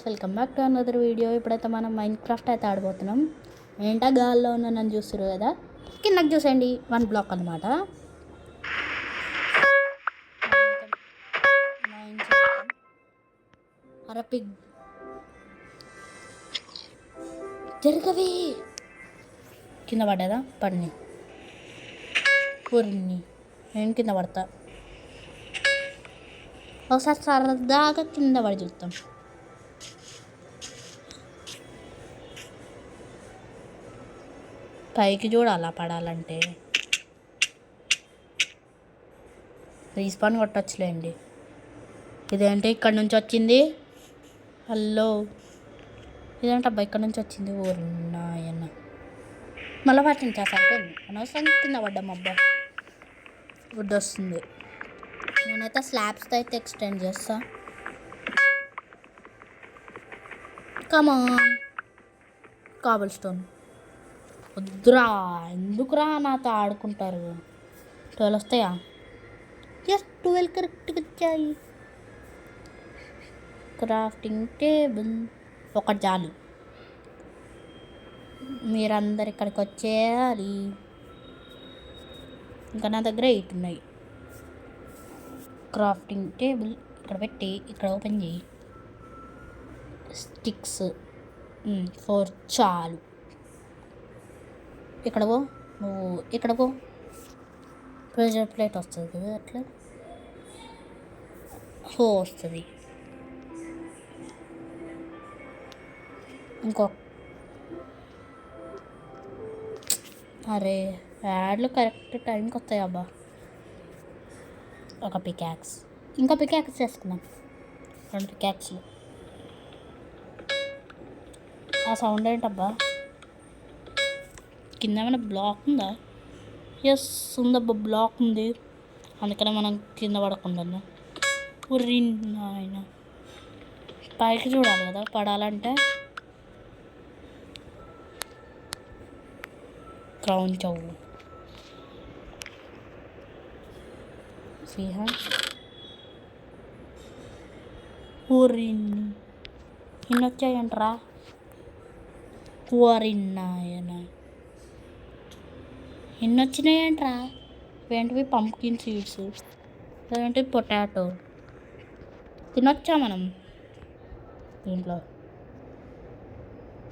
Welcome back to another video. ఇప్పుడైతే మనం Minecraft అయితే ఆడిపోతున్నాం. ఏంటా గాల్లో ఉన్న నన్ను చూస్తారు కదా, కిందకి చూసేయండి. 1 బ్లాక్ అనమాట. అరపిగ్ జరగవి కింద పడ్డదా? పడిని పూరిని నేను కింద పడతా. ఒకసారి సరదాగా కింద పడి చూస్తాం. పైకి చూడాలా పడాలంటే. రీస్పాన్ కొట్టచ్చులేండి. ఇదేంటి ఇక్కడ నుంచి వచ్చింది? హలో, ఇదేంటబ్బా ఇక్కడ నుంచి వచ్చింది? ఊరున్నాయన్న మళ్ళీ పట్టించా సరిపోయింది. అనవసరం కింద పడ్డాం. అబ్బా గుడ్ వస్తుంది. నేనైతే స్లాబ్స్తో అయితే ఎక్స్టెండ్ చేస్తా. కమాన్ కాబుల్ స్టోన్ వద్దురా. ఎందుకురా నాతో ఆడుకుంటారు? 12 వస్తాయా? ఎస్ 12 కరెక్ట్గా వచ్చాయి. క్రాఫ్టింగ్ టేబుల్ ఒకటి చాలు. మీరందరు ఇక్కడికి వచ్చేయాలి. ఇంకా నా దగ్గర 8 ఉన్నాయి. క్రాఫ్టింగ్ టేబుల్ ఇక్కడ పెట్టి ఇక్కడ ఓపెన్ చేయి. స్టిక్స్ 4 చాలు. ఇక్కడ పో, నువ్వు ఇక్కడ పో. ప్రెషర్ ప్లేట్ వస్తుంది కదా, అట్లా వస్తుంది. ఇంకో అరే యాడ్లు కరెక్ట్ టైంకి వస్తాయి. అబ్బా ఒక పికాక్స్, ఇంకా పికాక్స్ చేసుకున్నాం. 2 పికాక్స్లు. ఆ సౌండ్ ఏంటబ్బా? కింద ఏమైనా బ్లాక్ ఉందా? ఎస్ ఉందబ్బా, బ్లాక్ ఉంది. అందుకనే మనం కింద పడకుండా ఆయన పైకి చూడాలి కదా పడాలంటే. క్రౌన్ చవ్వు ఊరిన్ని ఇన్ని వచ్చాయంటరా. కూరిన్నాయన ఎన్ని వచ్చినాయంట్రా? ఏంటివి? పంప్కిన్ సీడ్స్, లేదంటే పొటాటో. తినొచ్చా మనం? దీంట్లో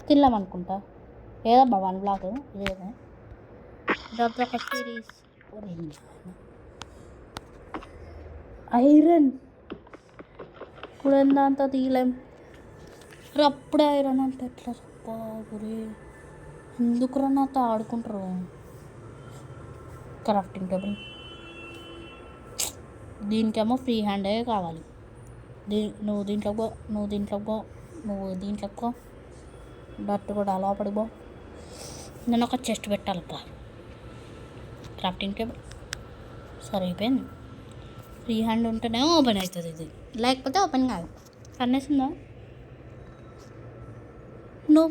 తినలేమనుకుంటా. ఏదబ్బా 1 బ్లాక్ ఇదేదా? ఇదొక సిరీస్. ఐరన్ ఇప్పుడు దాంతో తీయలేం. అప్పుడే ఐరన్ అంటే ఎట్లా బాబురే? ఎందుకురా నాతో ఆడుకుంటారు? క్రాఫ్టింగ్ టేబుల్ దీనికేమో ఫ్రీ హ్యాండే కావాలి. నువ్వు దీంట్లోకి పో, నువ్వు దీంట్లోకి పో, నువ్వు దీంట్లోకి పో. డట్టు కూడా లోపలికి పో. నేను ఒక చెస్ట్ పెట్టాలప్పా. క్రాఫ్టింగ్ టేబుల్ సరిపోయింది. ఫ్రీ హ్యాండ్ ఉంటేనే ఓపెన్ అవుతుంది ఇది, లేకపోతే ఓపెన్ కాదు. కన్నేసిందా? నువ్వు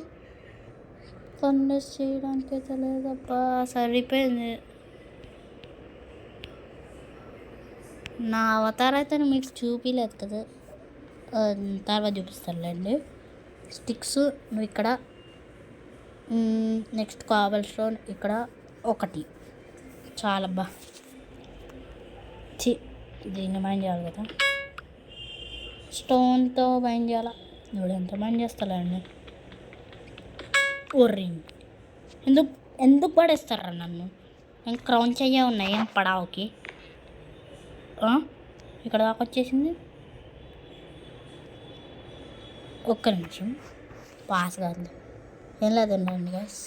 కన్నేస్ చేయడానికి అయితే లేదబ్బా. సరిపోయింది. నా అవతారం అయితే మీకు చూపించలేదు కదా, తర్వాత చూపిస్తానులేండి. స్టిక్స్ నువ్వు ఇక్కడ, నెక్స్ట్ కాబుల్ స్టోన్ ఇక్కడ 1 చాలబ్బా. దీన్ని మైండ్ చేయాలి కదా, స్టోన్తో మైండ్ చేయాలా? ఇప్పుడు ఎంత మైండ్ చేస్తానండి? ఓర్రింగ్ ఎందుకు పడేస్తారా నన్ను? నేను క్రౌన్ చెయ్యే ఉన్నాయి ఏం పడావుకి. ఇక్కడ దాకా వచ్చేసింది. ఒక్క నిమిషం, పాస్ కాదు. ఏం లేదండి గైస్.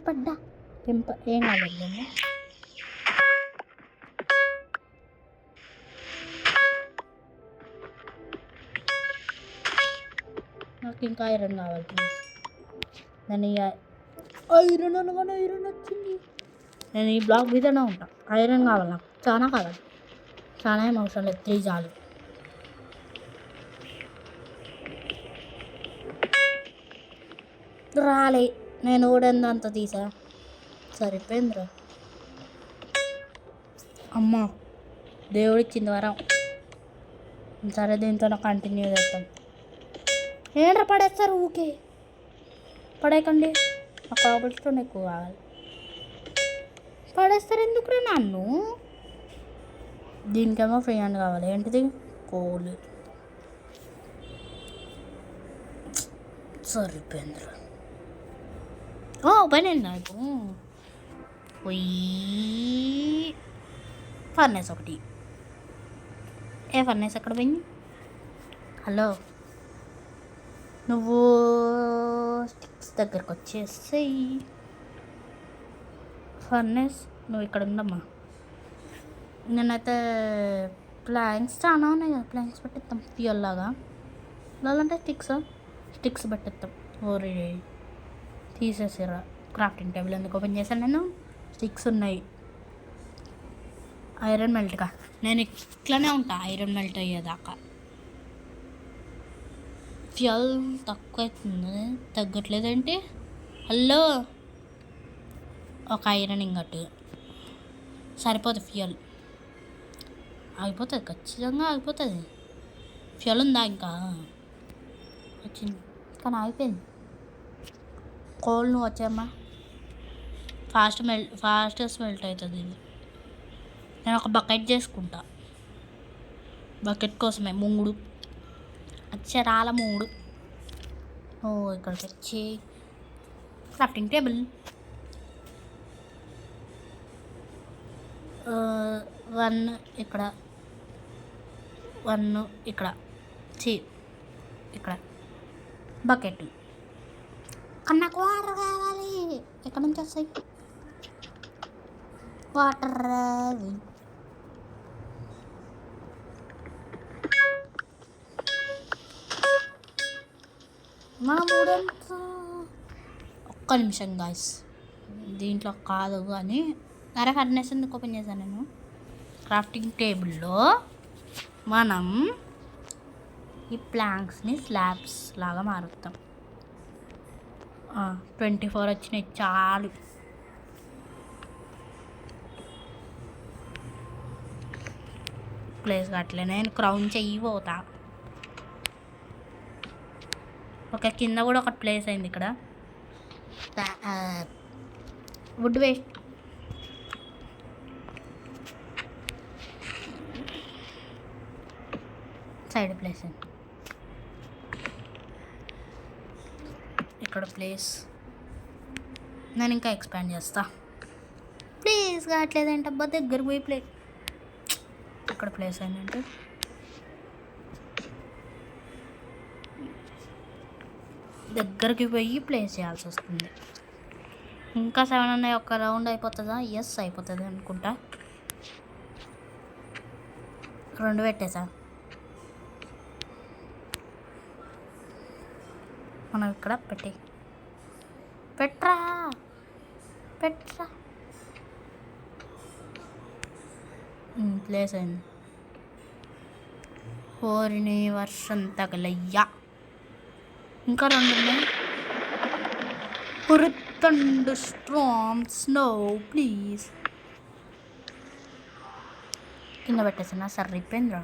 పడ్డా ఏం కాదండి. నాకు ఇంకా ఐరన్ కావాలి ప్లీజ్. నేను ఐరన్ అనగానే ఐరన్ వచ్చింది. నేను ఈ బ్లాక్ మీదనే ఉంటా. ఐరన్ కావాలి నాకు, చాలా కావాలి. చాలా ఏం అవసరం లేదు, 3 చాలు. రాలే, నేను ఊడంత తీసా. సరిపోయిందిరా. అమ్మ దేవుడిచ్చింది వరం. సరే దీంతో కంటిన్యూ చేస్తాం. ఏంట్రా పడేస్తారు ఊకే, పడేయకండి. ఆ కాబుల్ స్టోన్ ఎక్కువ కావాలి. పడేస్తారు ఎందుకురా నన్ను? దీనికేమో ఫ్రీ హ్యాండ్ కావాలి. ఏంటిది? కోల్. సరిపోయిందిరా. ఓపెన్ అయిందా ఇప్పుడు? పోయి ఫర్నేస్ ఒకటి. ఏ ఫర్నేస్ ఎక్కడ పోయింది? హలో, నువ్వు స్టిక్స్ దగ్గరకు వచ్చేసేయి. ఫర్నేస్ నువ్వు ఇక్కడ ఉండమ్మా. నేనైతే ప్లాంక్స్ చాలా ఉన్నాయి కదా, ప్లాంక్స్ పెట్టేస్తాం ఫ్యూయల్ లాగా. లేదంటే స్టిక్స్ పెట్టేస్తాం. ఓరి తీసేసిరా. క్రాఫ్టింగ్ టేబుల్ ఎందుకు ఓపెన్ చేశాను నేను? స్టిక్స్ ఉన్నాయి. ఐరన్ మెల్ట్గా నేను ఇట్లానే ఉంటా, ఐరన్ మెల్ట్ అయ్యేదాకా. ఫ్యూయల్ తక్కువ అవుతుంది, తగ్గట్లేదేంటి? హలో, ఒక ఐరన్ ఇంగట్ సరిపోతుంది. ఫ్యూయల్ ఆగిపోతుంది, ఖచ్చితంగా ఆగిపోతుంది. ఫ్యూయల్ ఉందా ఇంకా? వచ్చింది కానీ ఆగిపోయింది. కోల్ నువ్వు వచ్చామ్మా. ఫాస్ట్గా స్మెల్ట్ అవుతుంది ఇది. నేను ఒక బకెట్ చేసుకుంటా. బకెట్ కోసమే 3 అక్షరాల 3. ఓ ఇక్కడికి వచ్చి క్రాఫ్టింగ్ టేబుల్. 1 ఇక్కడ, 1 ఇక్కడ, ఇక్కడ బకెట్. కానీ నాకు వాటర్ కావాలి. ఎక్కడి నుంచి వస్తాయి వాటర్? మనం ఒక్క నిమిషం గాయస్, దీంట్లో కాదు కానీ అరే ఫర్నేస్ ఎందుకు ఓపెన్ చేశాను నేను? క్రాఫ్టింగ్ టేబుల్లో మనం ఈ ప్లాంక్స్ని స్లాబ్స్ లాగా మారుస్తాం. 24 వచ్చినాయి చాలు. ప్లేస్ అట్లే నేను క్రౌన్ చెయ్యిపోతా. ఓకే, కింద కూడా ఒకటి ప్లేస్ అయింది. ఇక్కడ వుడ్ వేస్ట్. సైడ్ ప్లేస్ అయింది. ఇక్కడ ప్లేస్ నేను ఇంకా ఎక్స్పాండ్ చేస్తా. ప్లీజ్ కావట్లేదేంటబ్బా, దగ్గర పోయి ఇక్కడ ప్లేస్ అయిందంటే దగ్గరికి పోయి ప్లేస్ చేయాల్సి వస్తుంది. ఇంకా 7 ఉన్నాయి. ఒక్క రౌండ్ అయిపోతుందా? ఎస్ అయిపోతుంది అనుకుంటా. 2 పెట్టేసా. మనం ఇక్కడ పెట్రా ప్లేస్ అయింది. ఓరిని వర్షం తగలయ్యా. ఇంకా 2 ఉన్నాయి. Thunder Storm snow please. కింద పెట్టేసిన సరిపోయిందిరా.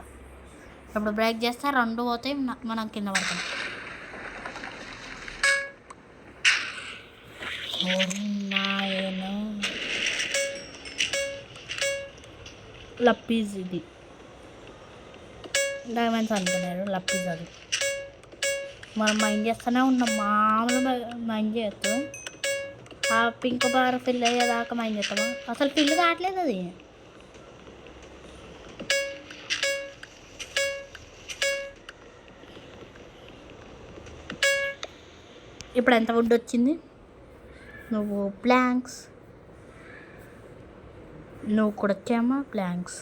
ఇప్పుడు బ్రేక్ చేస్తే 2 పోతాయి, మనం కింద పడతాం. లప్పీస్ ఇది డైమండ్స్ అనుకున్నారు. లప్పీస్ అది మనం మైండ్ చేస్తూనే ఉన్నాం. మామూలు మైండ్ చేయొచ్చు. ఆ పింక్ బార్ ఫిల్ అయ్యేదాకా మైండ్ చేస్తాము. అసలు ఫిల్ కావట్లేదు అది. ఇప్పుడు ఎంత వుడ్ వచ్చింది? నువ్వు ప్లాంక్స్, నువ్వు కూడా వచ్చామా ప్లాంక్స్,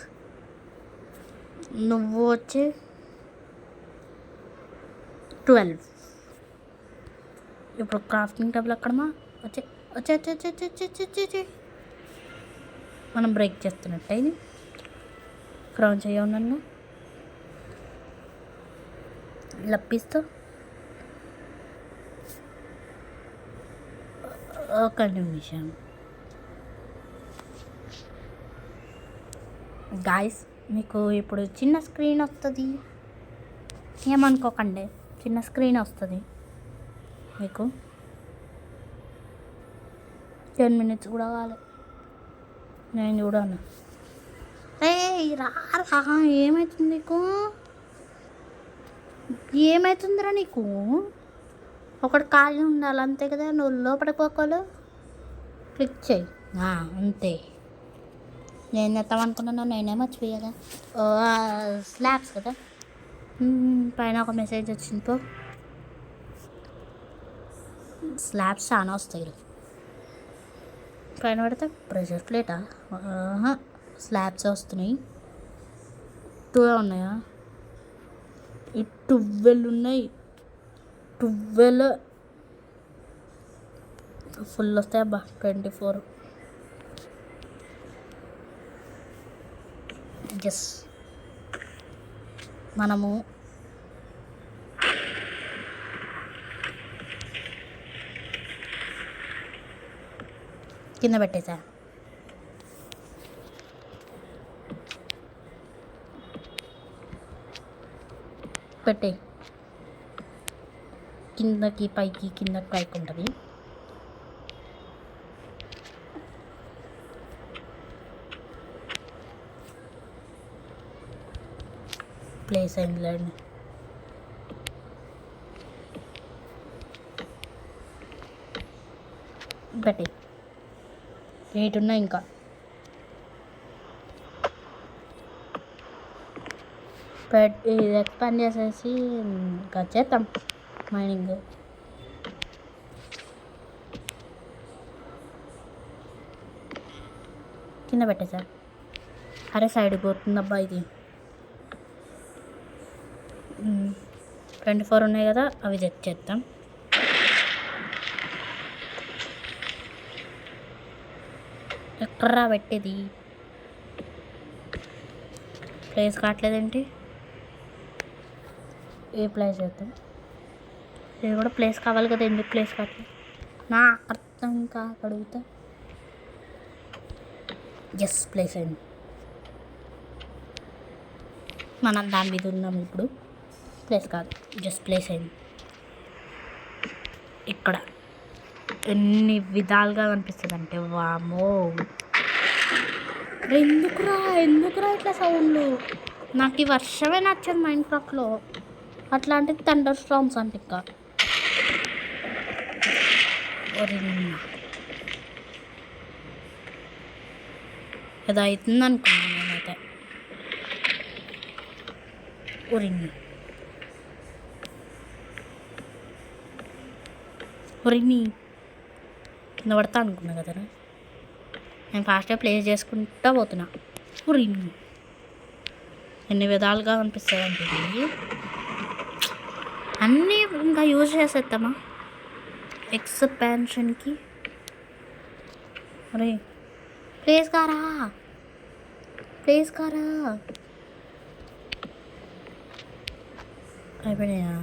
నువ్వు వచ్చి 12. ఇప్పుడు క్రాఫ్టింగ్ టేబుల్ ఎక్కడమా? వచ్చే మనం బ్రేక్ చేస్తున్నట్టు ఇది. క్రౌన్ చేయవు నన్ను లప్పిస్తూ. ఒక నిమిషం గాయస్, మీకు ఇప్పుడు చిన్న స్క్రీన్ వస్తుంది. ఏమనుకోకండి, చిన్న స్క్రీన్ వస్తుంది మీకు. 10 minutes కూడా కావాలి. నేను చూడను. రా ఏమవుతుంది నీకు? ఏమవుతుందిరా నీకు? ఒకటి ఖాళీ ఉండాలి అంతే కదా. నువ్వు లోపలికి పోకోలు క్లిక్ చేయి అంతే. నేను చేద్దామనుకున్నాను, నేనే మర్చిపోయాగా. స్లాబ్స్ కదా. పైన ఒక మెసేజ్ వచ్చింది పో. స్లాబ్స్ చాలా వస్తాయి. పైన పడితే ప్రెషర్ ప్లేటా? స్లాబ్స్ వస్తున్నాయి. 2 ఉన్నాయా? ఈ 12 ఉన్నాయి. 12 ఫుల్ వస్తాయి అబ్బా. 24 ఎస్. మనము కింద పెట్టేసా. పెట్టే కిందకి పైకి కిందకి పైకి ఉంటుంది. ప్లేస్ అయిందిలేండి. పెట్టి 8 ఉన్నాయి ఇంకా. ఇది ఎక్స్పాండ్ చేసేసి ఇంకా చేద్దాం మైనింగ్. కింద పెట్టేసా. అరే సైడ్కి పోతుందబ్బా ఇది. 24 ఉన్నాయి కదా, అవి తెచ్చేద్దాం. ఎక్కడ్రా పెట్టేది? ప్లేస్ కావట్లేదేంటి? ఏ ప్లేస్ చేద్దాం? ఇది కూడా ప్లేస్ కావాలి కదా, ఎందుకు ప్లేస్ కావట్లేదు నా అర్థం అడుగుతా. ఎస్, ప్లేస్ అయింది. మనం దాని మీద ఉన్నాం ఇప్పుడు. ప్లేస్ కాదు, జస్ట్ ప్లేస్ అయింది. ఇక్కడ ఎన్ని విధాలుగా కనిపిస్తుంది అంటే వామో. ఎందుకురా ఇట్లా సౌండ్లు? నాకు ఈ వర్షమే నచ్చదు మైన్క్రాఫ్ట్లో. అట్లాంటిది థండర్ స్టార్మ్స్ అంటే ఇంకా ఏదో అవుతుంది అనుకున్నాను నేనైతే. ఒరిని కింద పడతా అనుకున్నా కదా. నేను ఫాస్ట్గా ప్లేస్ చేసుకుంటా పోతున్నా. ఒరిని ఎన్ని విధాలుగా అనిపిస్తాయి అంటే ఇది. అన్నీ ఇంకా యూజ్ చేసేద్దామా ఎక్స్పాన్షన్కి? అరే ప్లేస్ కారా అయిపోయినాయా?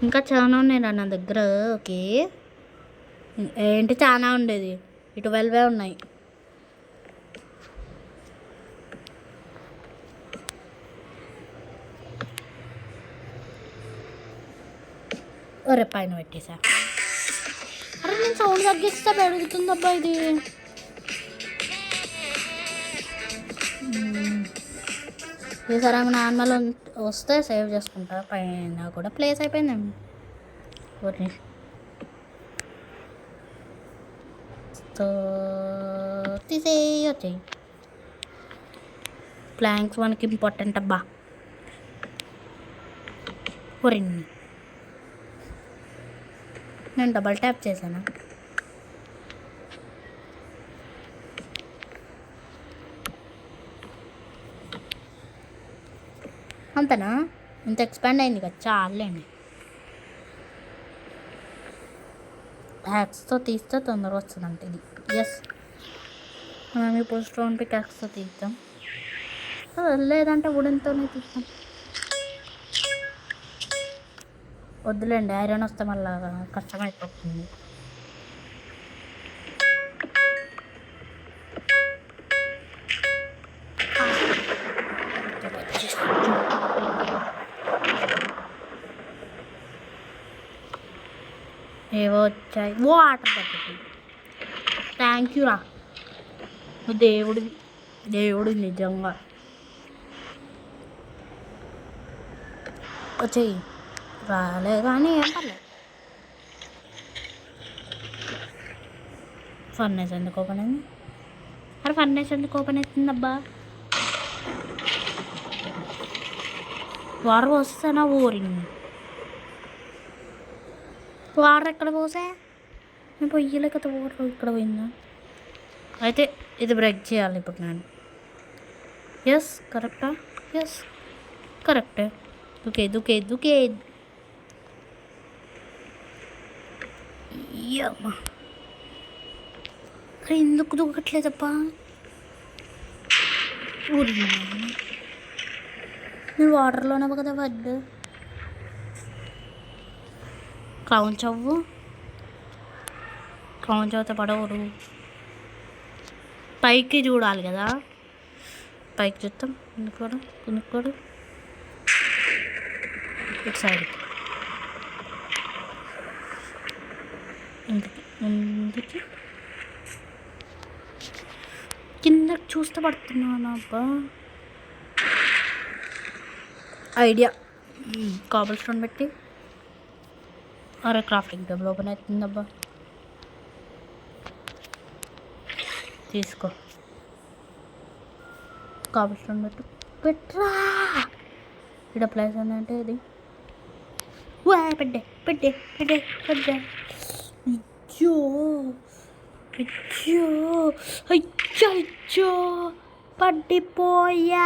ఇంకా చాలా ఉన్నాయి నా దగ్గర. ఓకే, ఏంటి చాలా ఉండేది? 12 ఉన్నాయి. ఒరే పైన పెట్టేసా. అరే నేను సౌండ్ తగ్గిస్తా పెరుగుతుందబ్బా ఇది. ఈసారి నార్మల్ వస్తే సేవ్ చేసుకుంటా. పైన కూడా ప్లేస్ అయిపోయిందండి. ఓకే, తీసేయొచ్చాయి. ప్లాంక్స్ మనకి ఇంపార్టెంట్ అబ్బా. ఒరిన్ని నేను డబల్ ట్యాప్ చేశాను. అంతనా? ఇంత ఎక్స్పాండ్ అయింది కదా, చాలండి. హ్యాక్స్తో తీస్తే తొందరగా వస్తుందంట ఇది. ఎస్, మనం ఇప్పుడు స్టోన్ పిక్ హ్యాక్స్తో తీద్దాం, లేదంటే వుడెన్తోనే తీద్దాం. వద్దులేండి, ఐరన్ వస్తే మళ్ళా కష్టమైపోతుంది. ఏవో వచ్చాయి వాటర్ బకెట్. థ్యాంక్ యూ రా, నువ్వు దేవుడు నిజంగా. వచ్చేయి, రాలేదు కానీ ఏం పర్లేదు. ఫర్నేస్ ఎందుకు ఓపెన్ అయింది? అరే ఫర్నేస్ ఎందుకు ఓపెన్ అవుతుందబ్బా? వాటర్ పోస్తానా? ఓరింగ్ వాటర్ ఎక్కడ పోసా? నేను పొయ్యలేక వాటర్ ఇక్కడ పోయిందా? అయితే ఇది బ్రేక్ చేయాలి ఇప్పుడు నేను. ఎస్ కరెక్టా? ఎస్ కరెక్టే. దుకే దుకే దుకే. అమ్మా అరే ఎందుకు దూకట్లేదప్పా? ఊరి నేను వాటర్లోనే కదా పడ్డా. క్రౌన్ చవ్వుతో పడవరు. పైకి చూడాలి కదా, పైకి చూస్తాం. ఎందుకు ఇటు సైడ్ ఎందుకు కిందకి చూస్తే పడుతున్నాను అబ్బా. ఐడియా, కాబుల్ స్టోన్ పెట్టి. అరే క్రాఫ్టింగ్ టేబుల్ ఓపెన్ అవుతుందబ్బా. తీసుకో, కాబుల్ స్టోన్ పెట్టరా. ఇక్కడ ప్లేస్ ఏంటంటే ఇది పెట్టే. అయ్యో పడిపోయా.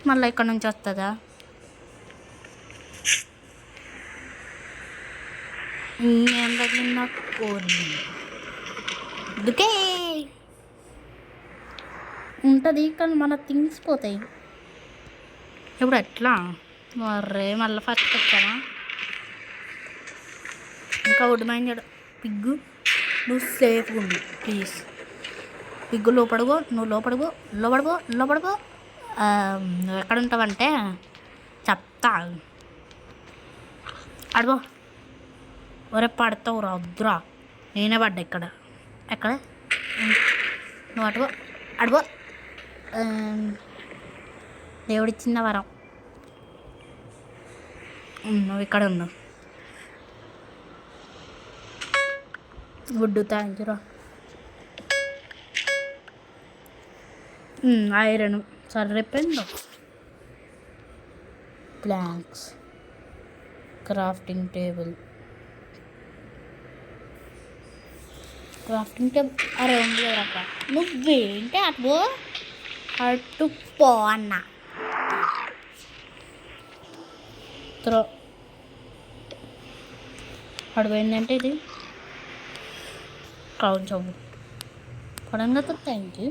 మళ్ళీ ఇక్కడ నుంచి వస్తుందా? ఏం తగ్గిందా? కోరి దుకే ఉంటుంది కానీ మన థింగ్స్ పోతాయి. ఇప్పుడు ఎట్లా? మర్రే మళ్ళీ ఫస్ట్ వచ్చామా? ఇంకా ఒడ్డు మైండ్ పిగ్గు, నువ్వు సేఫ్గా ఉండు ప్లీజ్. పిగ్గు లోపడుకో, నువ్వు లోపడుకో. నువ్వు ఎక్కడ ఉంటావంటే చెప్తా. అడుగో, ఒరే పడతావు రా, వద్దురా. నేనే పడ్డా ఇక్కడ. ఎక్కడ? నువ్వు అడుగో. దేవుడిచ్చిన వరం. నువ్వు ఇక్కడ ఉన్నావు. గుడ్డు థ్యాంక్ యూ రా. ఐరన్ సరిపోయిందో. Planks, crafting table. అరే ఉంది అక్క. నువ్వేంటి అటు పో అన్న. త్రో అడిపోయిందంటే ఇది క్రౌన్ చవ్వు పడంగా. Thank you.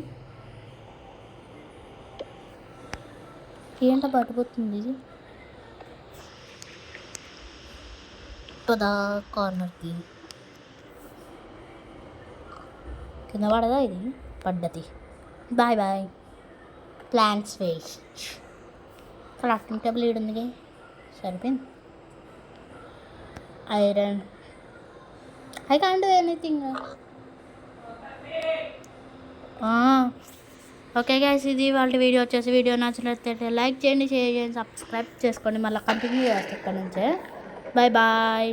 ఏంటో పట్టుకుపోతుంది ఇది. పదా కార్నర్కి కింద పడదా? ఇది పడ్డది. Bye. Plants waste. Crafting table ఈడు ఉంది, సరిపోయింది. Iron. I can't do anything. Okay guys, ఇది వాళ్ళ వీడియో వచ్చేసి. వీడియో నచ్చినట్లయితే లైక్ చేయండి, షేర్ చేయండి, సబ్స్క్రైబ్ చేసుకోండి. మళ్ళీ కంటిన్యూ చేస్తాను ఇక్కడ నుంచే. బాయ్.